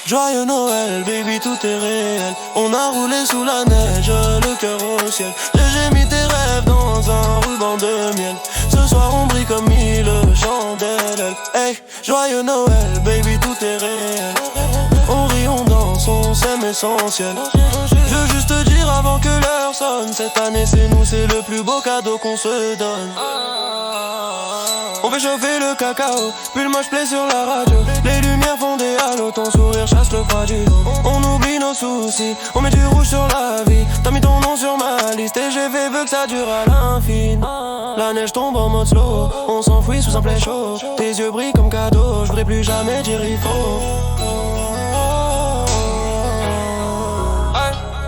Joyeux Noël, baby, tout est réel. On a roulé sous la neige, le cœur au ciel. J'ai mis tes rêves dans un ruban de miel. Ce soir on brille comme 1000 chandelles. Hey, joyeux Noël, baby, tout est réel. On rit, on danse, on s'aime essentiel. Je veux juste te dire avant que l'heure sonne, cette année c'est nous, c'est le plus beau cadeau qu'on se donne. On fait chauffer le cacao, puis le moche play sur la radio. Les lumières font des halos, ton sourire chasse le froid du dos. On oublie nos soucis, on met du rouge sur la vie. T'as mis ton nom sur ma liste et GV veut que ça dure à l'infini. La neige tombe en mode slow, on s'enfuit sous un play chaud. Tes yeux brillent comme cadeau, je voudrais plus jamais dire il faut.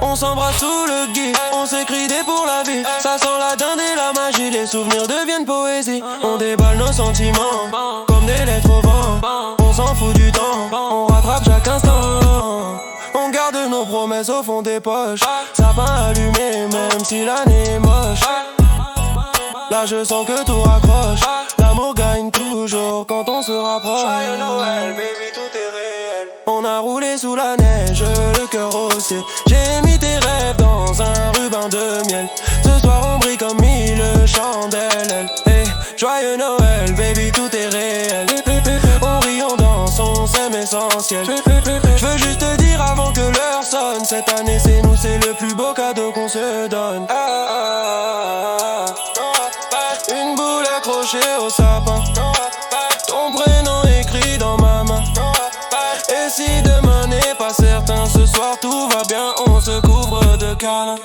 On s'embrasse sous le gui, on s'écrit des pour la vie. Ça sent la dinde et la magie, les souvenirs deviennent poésie. On déballe nos sentiments, comme des lettres au vent. On s'en fout du temps, on rattrape chaque instant. On garde nos promesses au fond des poches. Sapin allumé, même si l'année est moche. Là je sens que tout raccroche. L'amour gagne toujours quand on se rapproche. Joyeux Noël, baby, tout est réel. On a roulé sous la neige, le cœur au ciel. J'ai mis tes rêves dans un ruban de miel. Ce soir on brille comme 1000 chandelles. Hey, joyeux Noël, baby, tout est réel. On rit, on danse, on s'aime essentiel. Je veux juste te dire avant que l'heure sonne, cette année c'est nous, c'est le plus beau cadeau qu'on se donne. Une boule accrochée au sapin, ton prénom écrit dans ma main. Et si demain n'est pas certain, ce soir tout va bien, on se couvre de câlins.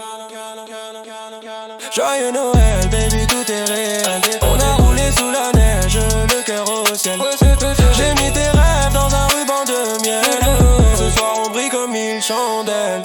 Joyeux Noël, baby, tout est réel. On a roulé sous la neige, le cœur au ciel. J'ai mis tes rêves dans un ruban de miel. Ce soir on brille comme 1000 chandelles.